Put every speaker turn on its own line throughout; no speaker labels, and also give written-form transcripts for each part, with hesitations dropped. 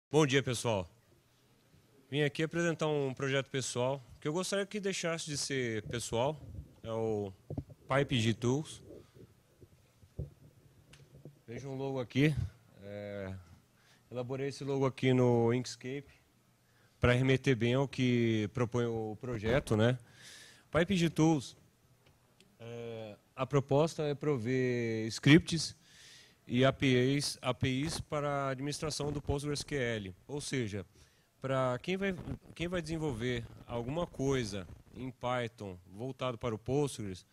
Bom dia, pessoal. Vim aqui apresentar um projeto pessoal que eu gostaria que deixasse de ser pessoal. É o PyPG Tools. Veja um logo aqui. Elaborei esse logo aqui no Inkscape para remeter bem ao que propõe o projeto, né? PyPG Tools, a proposta é prover scripts e APIs para a administração do PostgreSQL. Ou seja, para quem vai desenvolver alguma coisa em Python voltado para o Postgres,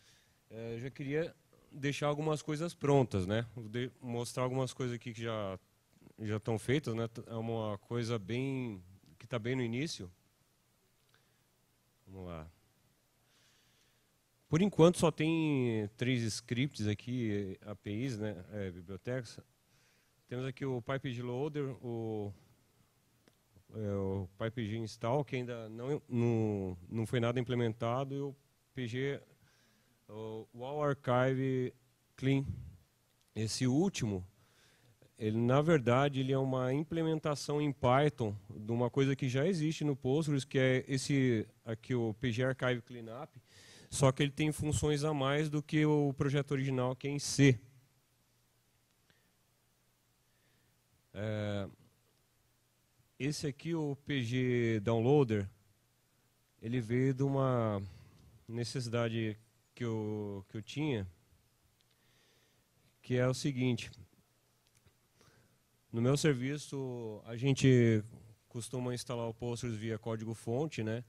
eu já queria deixar algumas coisas prontas, né? Vou mostrar algumas coisas aqui que já estão feitas, né? É uma coisa bem que está bem no início. Vamos lá. Por enquanto só tem 3 scripts aqui, APIs, né? Bibliotecas. Temos aqui o PyPG Loader, o PyPG Install, que ainda não foi nada implementado, e o PG, o Wall Archive Clean. Esse último, ele na verdade ele é uma implementação em Python de uma coisa que já existe no Postgres, que é esse aqui, o PG Archive Cleanup, só que ele tem funções a mais do que o projeto original, que é em C. Esse aqui, o PG Downloader, ele veio de uma necessidade que eu tinha, que é o seguinte: no meu serviço a gente costuma instalar o Postgres via código-fonte, né?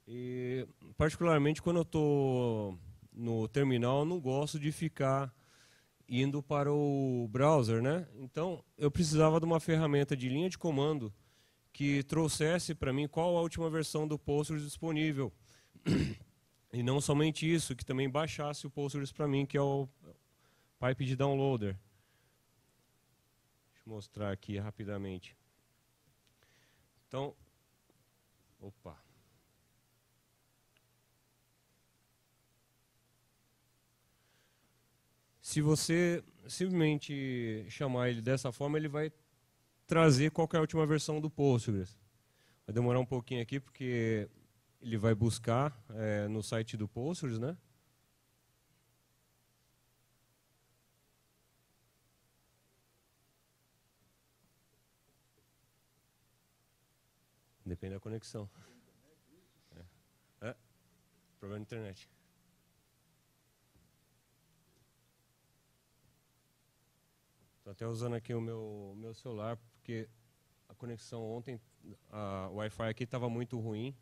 E particularmente quando eu estou no terminal, eu não gosto de ficar indo para o browser, né? Então eu precisava de uma ferramenta de linha de comando que trouxesse para mim qual a última versão do Postgres disponível. E não somente isso, que também baixasse o Postgres para mim, que é o PyPG Downloader. Deixa eu mostrar aqui rapidamente. Então, opa. Se você simplesmente chamar ele dessa forma, ele vai trazer qual é a última versão do Postgres. Vai demorar um pouquinho aqui, porque ele vai buscar no site do Postgres, né? Depende da conexão. Problema na internet. Estou até usando aqui o meu celular, porque a conexão ontem, o Wi-Fi aqui estava muito ruim.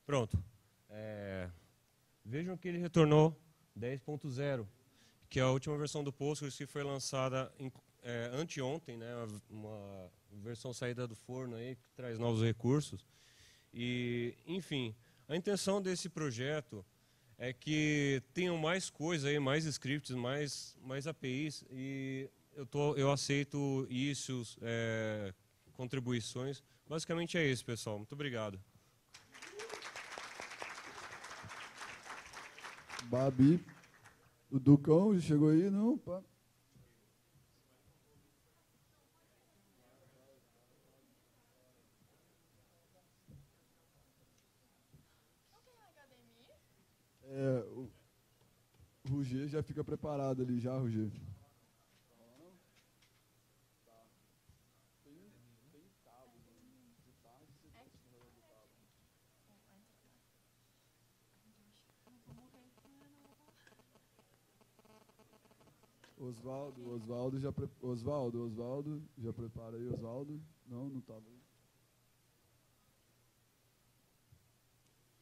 Pronto. Vejam que ele retornou 10.0, que é a última versão do Postgres que foi lançada anteontem, né? Uma versão saída do forno aí, que traz novos recursos. E, enfim, a intenção desse projeto é que tenham mais coisas aí, mais scripts, mais APIs, e eu aceito issues, contribuições. Basicamente é isso, pessoal. Muito obrigado.
Babi, o Ducão já chegou aí, não? Pá. O Roger já fica preparado ali já, Roger. Osvaldo já prepara aí, Osvaldo. Não estava aí.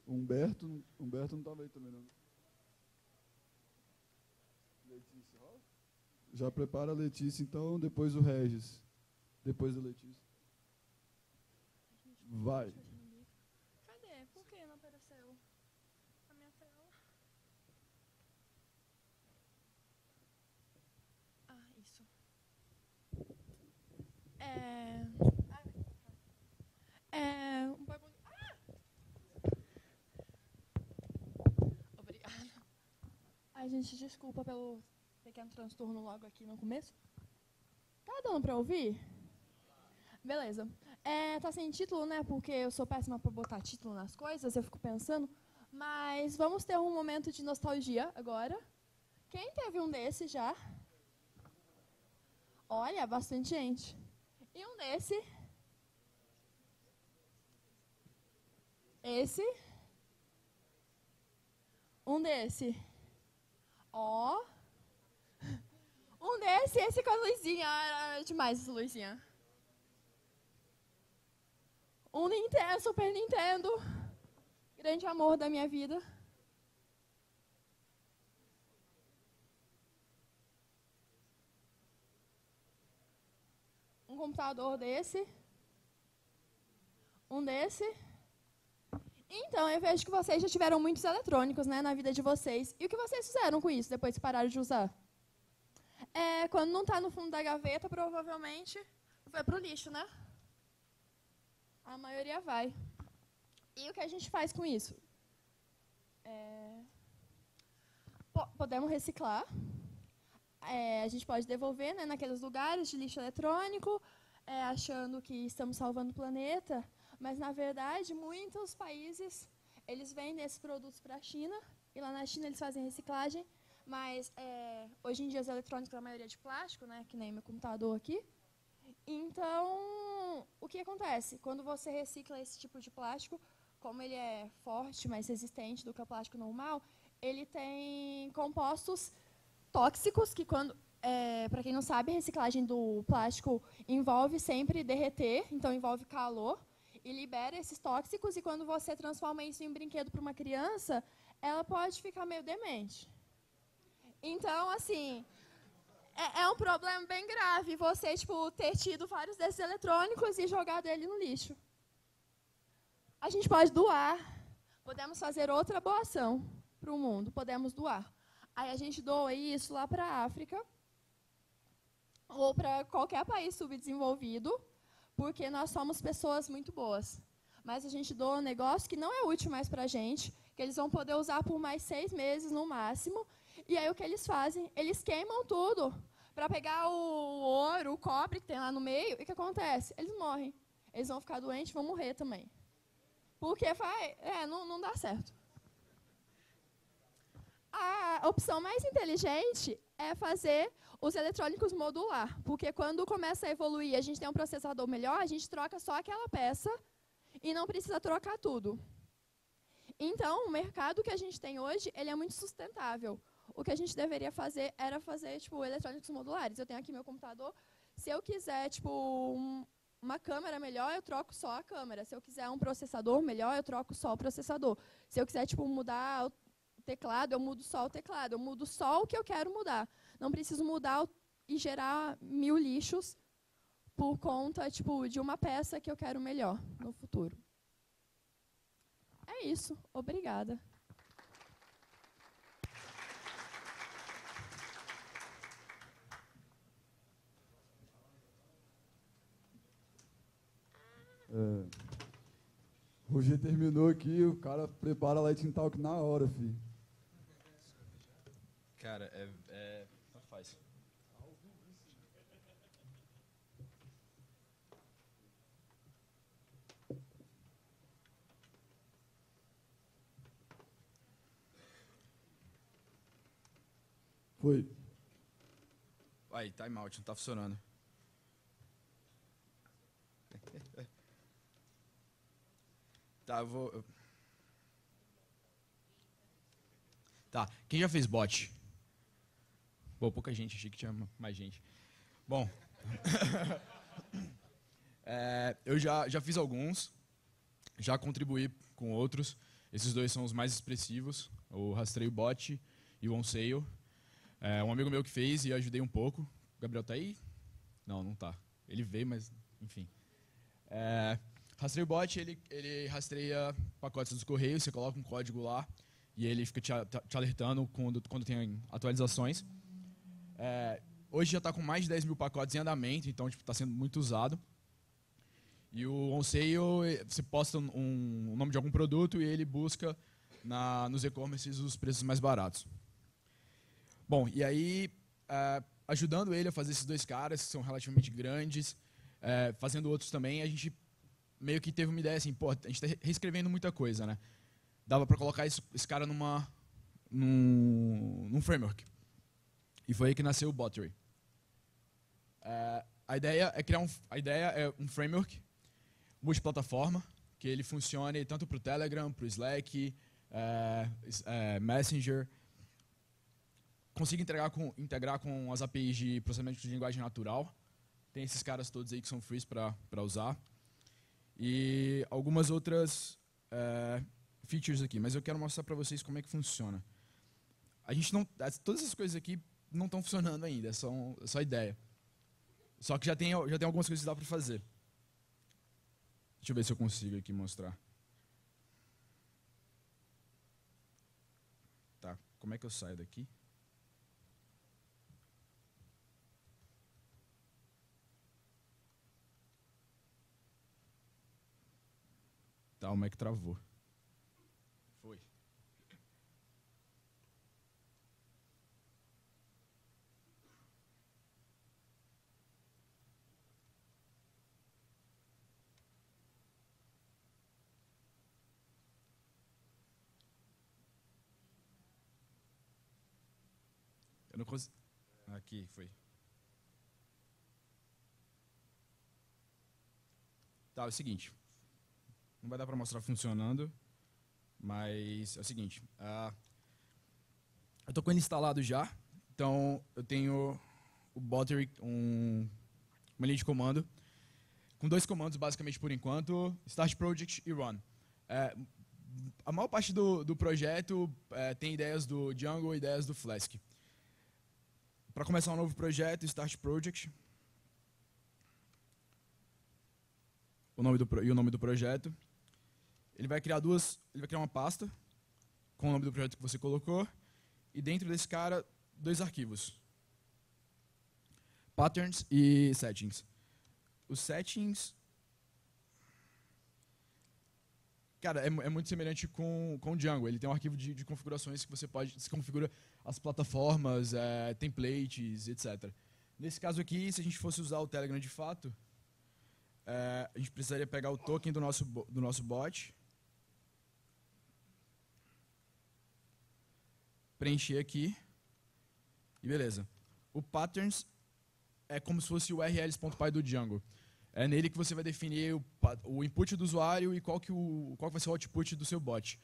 Humberto não estava aí também, não. Letícia, ó. Já prepara a Letícia, então, depois o Regis. Depois da Letícia. Vai.
Cadê? Por que não apareceu a minha tela? Ah, isso. Um bagulho. Obrigada. Ai, gente, desculpa pelo pequeno transtorno logo aqui no começo. Tá dando pra ouvir? Beleza. Tá sem título, né? Porque eu sou péssima pra botar título nas coisas, eu fico pensando. Mas vamos ter um momento de nostalgia agora. Quem teve um desse já? Olha, bastante gente. E um desse? Esse? Um desse? Ó. Um desse, esse com a luzinha. Era demais essa luzinha. Um Nintendo, Super Nintendo. Grande amor da minha vida. Um computador desse. Um desse. Então, eu vejo que vocês já tiveram muitos eletrônicos, né, na vida de vocês. E o que vocês fizeram com isso depois que pararam de usar? Quando não está no fundo da gaveta, provavelmente foi para o lixo, né? A maioria vai. E o que a gente faz com isso? Podemos reciclar. A gente pode devolver, né, naqueles lugares de lixo eletrônico, achando que estamos salvando o planeta. Mas, na verdade, muitos países eles vendem esses produtos para a China. E lá na China eles fazem reciclagem. Mas, hoje em dia, os eletrônicos, a maioria é de plástico, né, que nem meu computador aqui. Então, o que acontece? Quando você recicla esse tipo de plástico, como ele é forte, mais resistente do que o plástico normal, ele tem compostos tóxicos que, para quem não sabe, a reciclagem do plástico envolve sempre derreter, então envolve calor, e libera esses tóxicos, e quando você transforma isso em um brinquedo para uma criança, ela pode ficar meio demente. Então, assim, é um problema bem grave você, ter tido vários desses eletrônicos e jogado ele no lixo. A gente pode doar, podemos fazer outra boa ação para o mundo, podemos doar. Aí a gente doa isso lá para a África, ou para qualquer país subdesenvolvido, porque nós somos pessoas muito boas. Mas a gente doa um negócio que não é útil mais para a gente, que eles vão poder usar por mais 6 meses no máximo. E aí o que eles fazem? Eles queimam tudo para pegar o ouro, o cobre que tem lá no meio. E o que acontece? Eles morrem. Eles vão ficar doentes, vão morrer também. Porque não dá certo. A opção mais inteligente é fazer os eletrônicos modular, porque quando começa a evoluir, a gente tem um processador melhor, a gente troca só aquela peça e não precisa trocar tudo. Então, o mercado que a gente tem hoje, ele é muito sustentável. O que a gente deveria fazer era fazer, eletrônicos modulares. Eu tenho aqui meu computador, se eu quiser, uma câmera melhor, eu troco só a câmera. Se eu quiser um processador melhor, eu troco só o processador. Se eu quiser, mudar o teclado, eu mudo só o teclado. Eu mudo só o que eu quero mudar. Não preciso mudar e gerar 1000 lixos por conta, de uma peça que eu quero melhor no futuro. É isso. Obrigada.
O Roger terminou aqui, o cara prepara Lighting Talk na hora, filho.
Cara, faz.
Foi.
Aí, time out, não tá funcionando. Tá, eu vou... Tá, quem já fez bot? Pô, pouca gente, achei que tinha mais gente. Bom, eu já fiz alguns, já contribuí com outros. Esses dois são os mais expressivos, o Rastreio Bot e o OnSale. Um amigo meu que fez e eu ajudei um pouco. O Gabriel tá aí? Não, não tá. Ele veio, mas enfim. Rastreio bot, ele rastreia pacotes dos correios, você coloca um código lá e ele fica te alertando quando tem atualizações. Hoje já está com mais de 10 mil pacotes em andamento, então está sendo muito usado. E o OnSale, você posta o nome de algum produto e ele busca nos e-commerces os preços mais baratos. Bom, e aí, ajudando ele a fazer esses dois caras, que são relativamente grandes, fazendo outros também, a gente meio que teve uma ideia assim, pô, a gente está reescrevendo muita coisa, né? Dava para colocar esse cara num framework. E foi aí que nasceu o Bottery. A ideia é um framework multiplataforma, que ele funcione tanto para o Telegram, para o Slack, Messenger, consiga integrar com as APIs de processamento de linguagem natural. Tem esses caras todos aí que são free para usar. E algumas outras features aqui, mas eu quero mostrar para vocês como é que funciona. Todas essas coisas aqui não estão funcionando ainda, é só ideia. Só que já tem algumas coisas que dá para fazer. Deixa eu ver se eu consigo aqui mostrar. Tá, como é que eu saio daqui? Tá, o Mac travou. Foi. Eu não consigo. Aqui, foi. Tá, é o seguinte. Não vai dar para mostrar funcionando, mas é o seguinte. Eu estou com ele instalado já, então eu tenho o Bottery, uma linha de comando, com dois comandos basicamente por enquanto, Start Project e Run. A maior parte do projeto tem ideias do Django e ideias do Flask. Para começar um novo projeto, Start Project, o nome do projeto. Ele vai criar uma pasta com o nome do projeto que você colocou e dentro desse cara, dois arquivos. Patterns e settings. Os settings, cara, é muito semelhante com o Django. Ele tem um arquivo de configurações que você configura as plataformas, templates, etc. Nesse caso aqui, se a gente fosse usar o Telegram de fato, a gente precisaria pegar o token do nosso bot, preencher aqui e beleza. O patterns é como se fosse o urls.py do Django. É nele que você vai definir o input do usuário e qual vai ser o output do seu bot.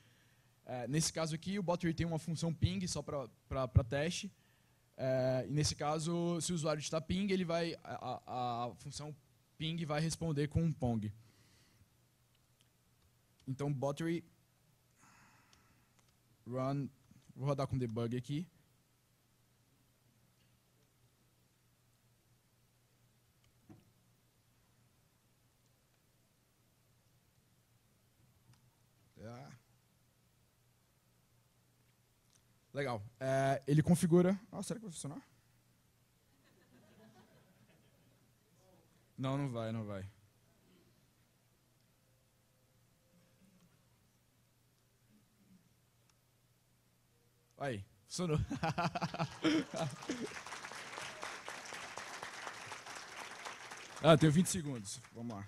Nesse caso aqui, o Bottery tem uma função ping só para teste. E nesse caso, se o usuário digitar ping, a função ping vai responder com um pong. Então, Bottery run. Vou rodar com debug aqui. Legal. Ele configura... será que vai funcionar? Não vai, não vai. Aí, funcionou. Tenho 20 segundos. Vamos lá.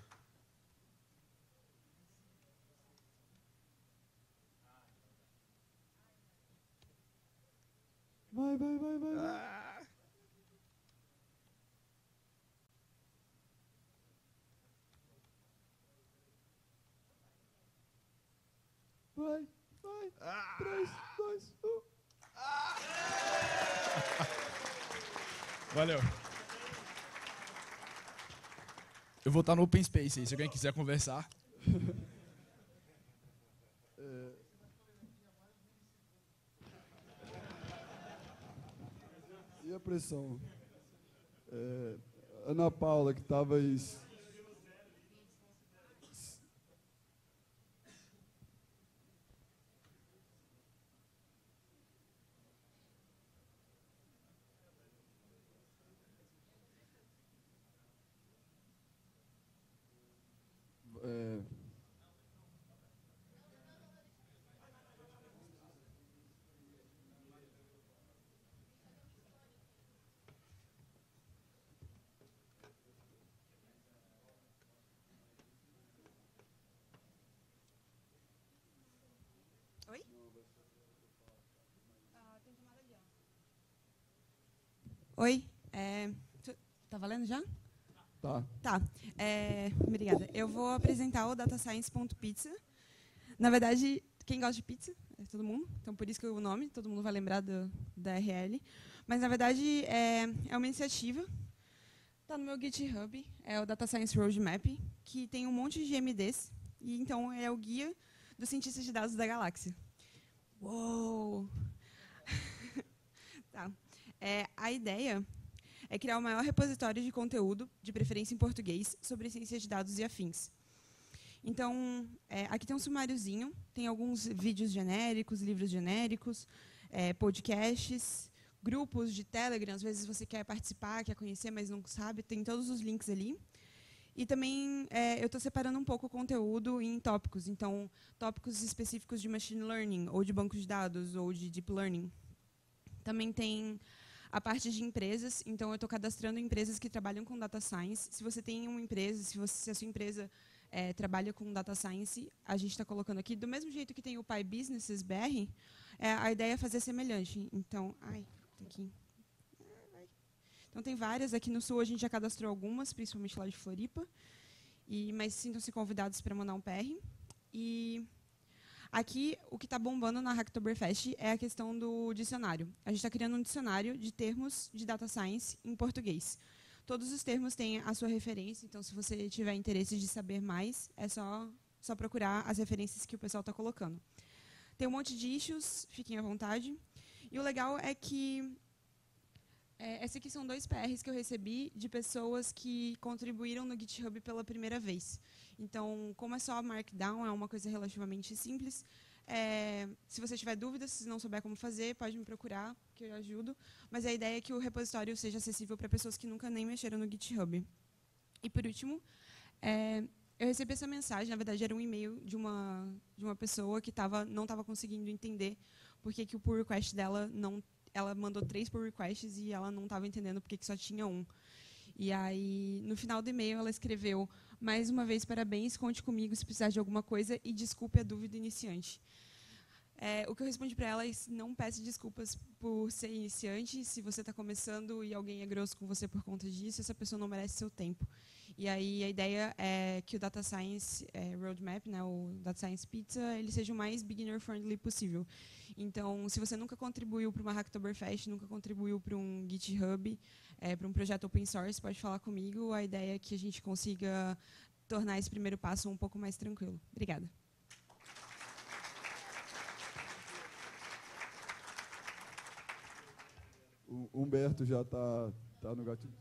Vai. Vai. 3, 2, 1.
Valeu. Eu vou estar no Open Space aí, se alguém quiser conversar.
E a pressão? Ana Paula, que estava
Oi? Tem tomada ali, ó. Oi? Tá valendo já?
Tá.
Tá. Obrigada. Eu vou apresentar o datascience.pizza. Na verdade, quem gosta de pizza é todo mundo, então por isso que o nome, todo mundo vai lembrar da RL. Mas, na verdade, é uma iniciativa. Está no meu GitHub, é o Data Science Roadmap, que tem um monte de MDs, e então é o guia dos cientistas de dados da galáxia. Uou! Tá. A ideia é criar o maior repositório de conteúdo, de preferência em português, sobre ciência de dados e afins. Então, aqui tem um sumáriozinho, tem alguns vídeos genéricos, livros genéricos, podcasts, grupos de Telegram, às vezes você quer participar, quer conhecer, mas não sabe, tem todos os links ali. E também eu estou separando um pouco o conteúdo em tópicos, então, tópicos específicos de Machine Learning, ou de bancos de dados, ou de Deep Learning. Também tem a parte de empresas, então eu estou cadastrando empresas que trabalham com Data Science. Se você tem uma empresa, se a sua empresa trabalha com Data Science, a gente está colocando aqui, do mesmo jeito que tem o Pi Businesses BR, a ideia é fazer semelhante. Então, aqui. Então, tem várias. Aqui no Sul, a gente já cadastrou algumas, principalmente lá de Floripa. Mas sintam-se convidados para mandar um PR. E aqui, o que está bombando na Hacktoberfest é a questão do dicionário. A gente está criando um dicionário de termos de Data Science em português. Todos os termos têm a sua referência, então, se você tiver interesse de saber mais, é só procurar as referências que o pessoal está colocando. Tem um monte de issues, fiquem à vontade. E o legal é que esses aqui são 2 PRs que eu recebi de pessoas que contribuíram no GitHub pela primeira vez. Então, como é só Markdown, é uma coisa relativamente simples. Se você tiver dúvidas, se não souber como fazer, pode me procurar, que eu ajudo. Mas a ideia é que o repositório seja acessível para pessoas que nunca nem mexeram no GitHub. E, por último, eu recebi essa mensagem, na verdade, era um e-mail de uma pessoa que não estava conseguindo entender por que o pull request dela ela mandou 3 pull requests e ela não estava entendendo por que só tinha um. E aí, no final do e-mail, ela escreveu: mais uma vez, parabéns, conte comigo se precisar de alguma coisa e desculpe a dúvida iniciante. O que eu respondi para ela é: não peça desculpas por ser iniciante. Se você está começando e alguém é grosso com você por conta disso, essa pessoa não merece seu tempo. E aí a ideia é que o Data Science Roadmap, né, o Data Science Pizza, ele seja o mais beginner-friendly possível. Então, se você nunca contribuiu para uma Hacktoberfest, nunca contribuiu para um GitHub, para um projeto open source, pode falar comigo. A ideia é que a gente consiga tornar esse primeiro passo um pouco mais tranquilo. Obrigada.
O Humberto já está no gatilho.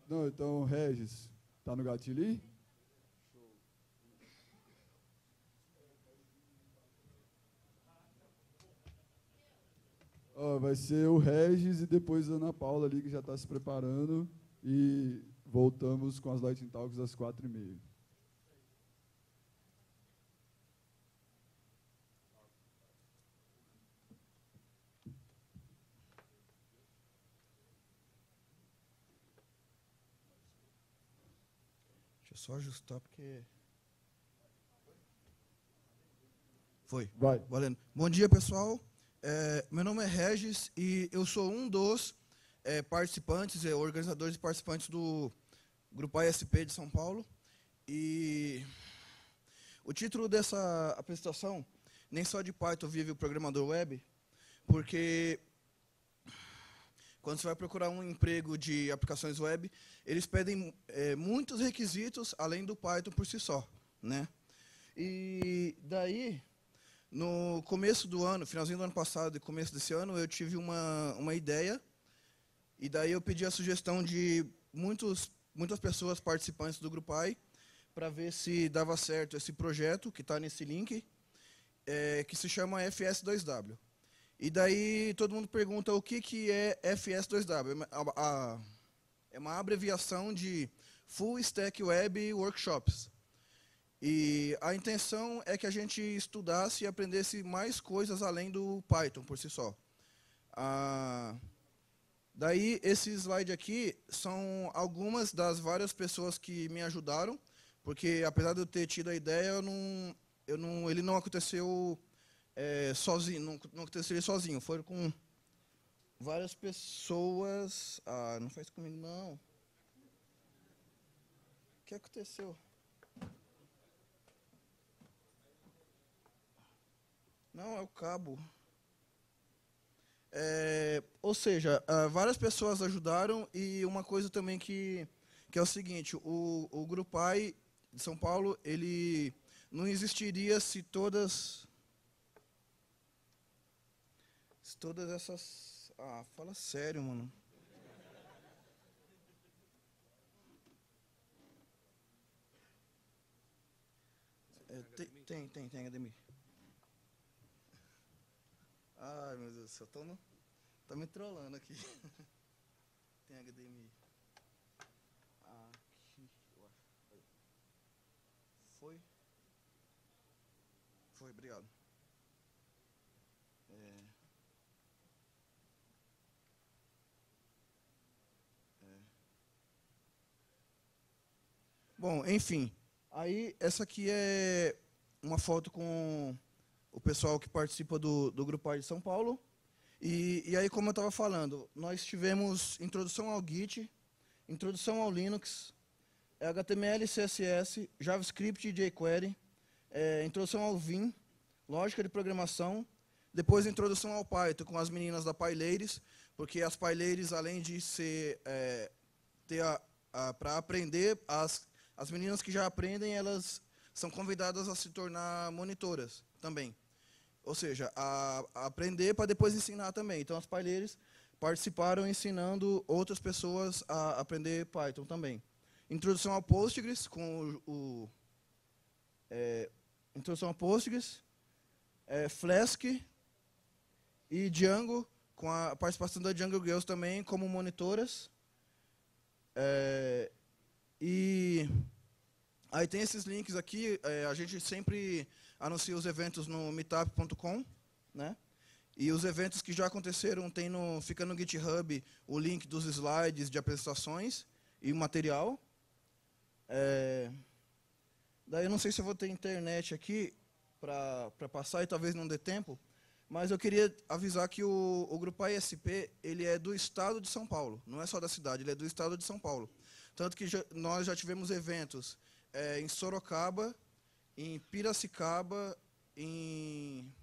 Não, então, Regis, está no gatilho aí? Vai ser o Regis e depois a Ana Paula ali, que já está se preparando. E voltamos com as Lightning Talks às 4h30.
Deixa eu só ajustar, porque... Foi.
Vai.
Valendo. Bom dia, pessoal. Meu nome é Regis e eu sou um dos participantes, organizadores e participantes do Grupo ASP de São Paulo. E o título dessa apresentação, nem só de Python vive o programador web, porque quando você vai procurar um emprego de aplicações web, eles pedem muitos requisitos além do Python por si só, né? E daí, no começo do ano, finalzinho do ano passado e começo desse ano, eu tive uma ideia, e daí eu pedi a sugestão de muitas pessoas participantes do Grupo AI para ver se dava certo esse projeto, que está nesse link, que se chama FS2W. E daí todo mundo pergunta o que é FS2W. É uma abreviação de Full Stack Web Workshops. E a intenção é que a gente estudasse e aprendesse mais coisas além do Python por si só. Daí, esse slide aqui são algumas das várias pessoas que me ajudaram Porque, apesar de eu ter tido a ideia, ele não aconteceu sozinho, não aconteceu sozinho. Foi com várias pessoas. Ah, não faz comigo, não. O que aconteceu? Não, é o cabo. Ou seja, várias pessoas ajudaram, e uma coisa também que é o seguinte: o Grupai de São Paulo, ele não existiria se todas essas... Ah, fala sério, mano. Tem HDMI. Ai, meu Deus do céu, tá me trolando aqui. Tem HDMI. Aqui, eu acho. Foi? Foi, obrigado. Bom, enfim. Aí, essa aqui é uma foto com o pessoal que participa do Grupo de São Paulo. E aí, como eu estava falando, nós tivemos introdução ao Git, introdução ao Linux, HTML, CSS, JavaScript e jQuery, introdução ao Vim, lógica de programação, depois introdução ao Python com as meninas da PyLadies, porque as PyLadies, além de ser para aprender, as meninas que já aprendem, elas são convidadas a se tornar monitoras também. Ou seja, a aprender para depois ensinar também. Então, as PyLadies participaram ensinando outras pessoas a aprender Python também. Introdução ao Postgres, com introdução ao Postgres, Flask e Django, com a participação da Django Girls também como monitoras. E aí tem esses links aqui, a gente sempre anuncia os eventos no meetup.com, né? E os eventos que já aconteceram, fica no GitHub o link dos slides de apresentações e o material. Daí eu não sei se eu vou ter internet aqui para passar e talvez não dê tempo, mas eu queria avisar que o Grupo ISP, ele é do estado de São Paulo, não é só da cidade, ele é do estado de São Paulo. Tanto que nós já tivemos eventos em Sorocaba, em Piracicaba, em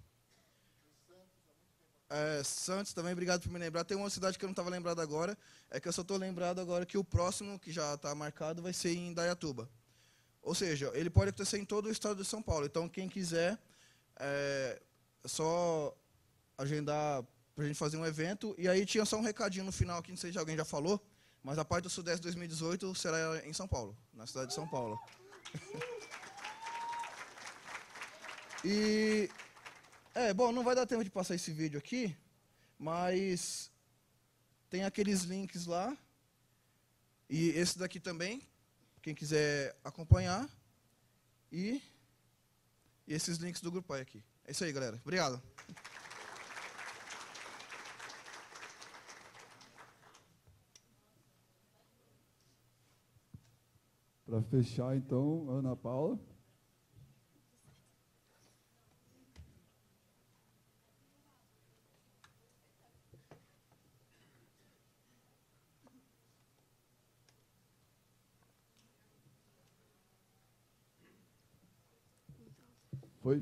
Santos também, obrigado por me lembrar. Tem uma cidade que eu não estava lembrado agora, que eu só estou lembrado agora que o próximo, que já está marcado, vai ser em Indaiatuba. Ou seja, ele pode acontecer em todo o estado de São Paulo. Então, quem quiser, é só agendar para a gente fazer um evento. E aí tinha só um recadinho no final, que não sei se alguém já falou, mas a parte do Sudeste 2018 será em São Paulo, na cidade de São Paulo. E, bom, não vai dar tempo de passar esse vídeo aqui, mas tem aqueles links lá, e esse daqui também, quem quiser acompanhar, e esses links do Grupo aqui. É isso aí, galera. Obrigado.
Para fechar, então, Ana Paula. Foi?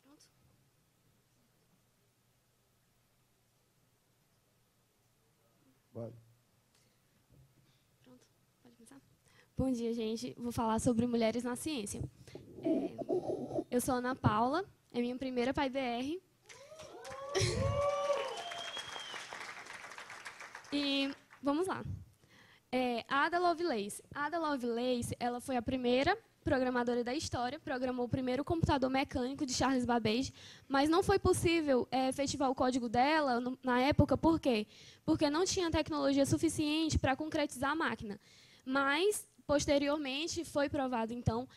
Pronto?
Vai.
Pronto? Pode começar? Bom dia, gente. Vou falar sobre mulheres na ciência. Eu sou Ana Paula, é minha primeira PyBR. E vamos lá. Ada Lovelace. Ada Lovelace, ela foi a primeira programadora da história, programou o primeiro computador mecânico de Charles Babbage, mas não foi possível efetivar o código dela na época, por quê? Porque não tinha tecnologia suficiente para concretizar a máquina. Mas, posteriormente, foi provado, então,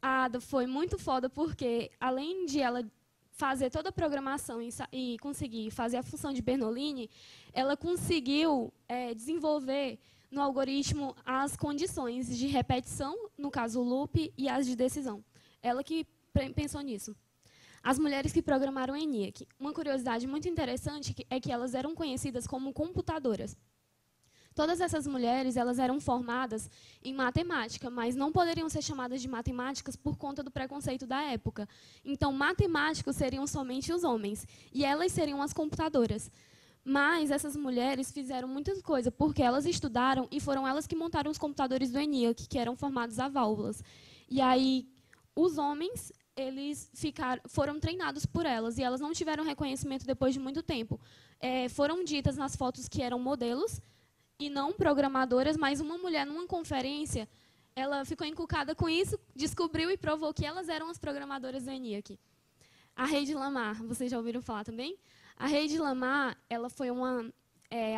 a Ada foi muito foda porque, além de ela fazer toda a programação e conseguir fazer a função de Bernoulli, ela conseguiu desenvolver no algoritmo as condições de repetição, no caso o loop, e as de decisão. Ela que pensou nisso. As mulheres que programaram o ENIAC. Uma curiosidade muito interessante é que elas eram conhecidas como computadoras. Todas essas mulheres elas eram formadas em matemática, mas não poderiam ser chamadas de matemáticas por conta do preconceito da época. Então, matemáticos seriam somente os homens, e elas seriam as computadoras. Mas essas mulheres fizeram muitas coisas, porque elas estudaram e foram elas que montaram os computadores do ENIAC, que eram formados a válvulas. E aí, os homens foram treinados por elas, e elas não tiveram reconhecimento depois de muito tempo. Foram ditas nas fotos que eram modelos, e não programadoras, mas uma mulher, numa conferência, ela ficou encucada com isso, descobriu e provou que elas eram as programadoras do ENIAC. A Heidi Lamar, vocês já ouviram falar também? A Heidi Lamar, ela foi uma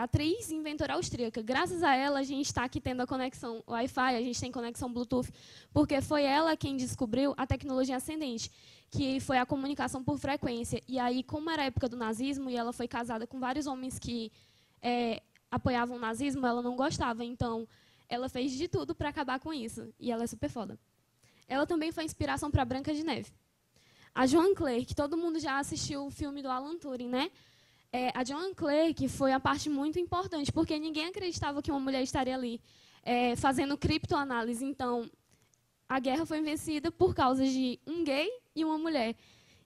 atriz e inventora austríaca. Graças a ela, a gente está aqui tendo a conexão Wi-Fi, a gente tem conexão Bluetooth, porque foi ela quem descobriu a tecnologia ascendente, que foi a comunicação por frequência. E aí, como era a época do nazismo, e ela foi casada com vários homens que apoiavam o nazismo, ela não gostava. Então, ela fez de tudo para acabar com isso. E ela é super foda. Ela também foi inspiração para Branca de Neve. A Joan Clarke, todo mundo já assistiu o filme do Alan Turing, né? A Joan Clarke foi a parte muito importante, porque ninguém acreditava que uma mulher estaria ali fazendo criptoanálise. Então, a guerra foi vencida por causa de um gay e uma mulher,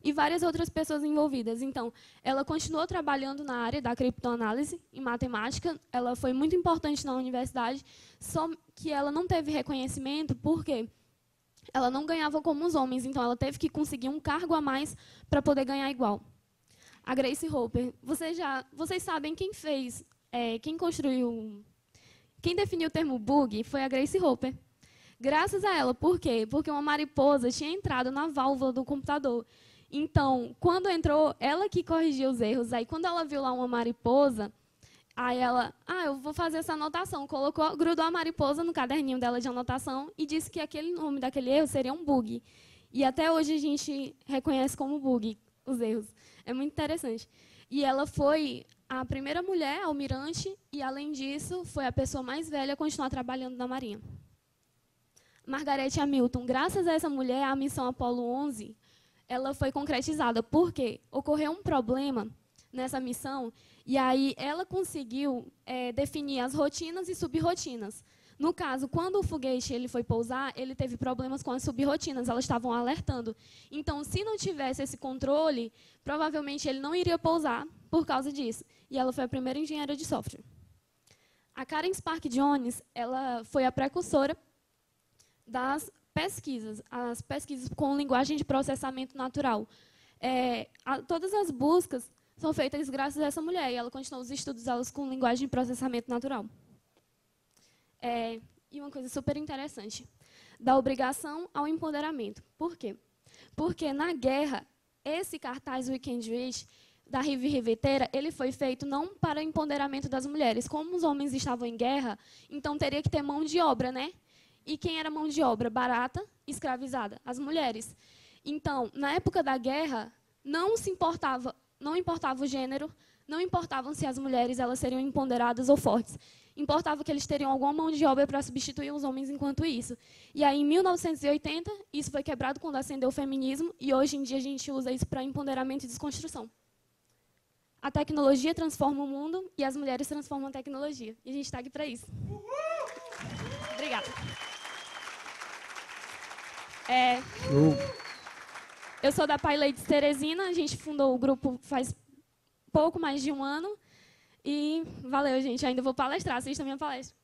e várias outras pessoas envolvidas. Então, ela continuou trabalhando na área da criptoanálise, em matemática. Ela foi muito importante na universidade, só que ela não teve reconhecimento, porque ela não ganhava como os homens, então ela teve que conseguir um cargo a mais para poder ganhar igual. A Grace Hopper, vocês sabem quem fez, quem definiu o termo bug foi a Grace Hopper. Graças a ela, por quê? Porque uma mariposa tinha entrado na válvula do computador. Então, quando entrou, ela que corrigia os erros. Aí, quando ela viu lá uma mariposa, aí ela, eu vou fazer essa anotação. Grudou a mariposa no caderninho dela de anotação e disse que aquele nome daquele erro seria um bug. E até hoje a gente reconhece como bug os erros. É muito interessante. E ela foi a primeira mulher almirante e, além disso, foi a pessoa mais velha a continuar trabalhando na Marinha. Margaret Hamilton, graças a essa mulher, a missão Apollo 11, ela foi concretizada. Por quê? Ocorreu um problema nessa missão, e aí ela conseguiu definir as rotinas e subrrotinas. No caso, quando o foguete foi pousar, ele teve problemas com as subrrotinas, elas estavam alertando. Então, se não tivesse esse controle, provavelmente ele não iria pousar por causa disso. E ela foi a primeira engenheira de software. A Karen Spark Jones, ela foi a precursora das pesquisas, as pesquisas com linguagem de processamento natural. Todas as buscas são feitas graças a essa mulher, e ela continuou os estudos delas com linguagem de processamento natural. E uma coisa super interessante, da obrigação ao empoderamento. Por quê? Porque, na guerra, esse cartaz Weekend Reach, da Rive Riveteira, ele foi feito não para o empoderamento das mulheres. Como os homens estavam em guerra, então teria que ter mão de obra, né? E quem era mão de obra barata, escravizada? As mulheres. Então, na época da guerra, não importava o gênero, não importavam se as mulheres elas seriam empoderadas ou fortes. Importava que eles teriam alguma mão de obra para substituir os homens enquanto isso. E aí, em 1980, isso foi quebrado quando ascendeu o feminismo, e hoje em dia a gente usa isso para empoderamento e desconstrução. A tecnologia transforma o mundo e as mulheres transformam a tecnologia. E a gente está aqui para isso. Obrigada. Eu sou da PyLadies Teresina, a gente fundou o grupo faz pouco mais de um ano. E valeu, gente. Ainda vou palestrar, assista a minha palestra.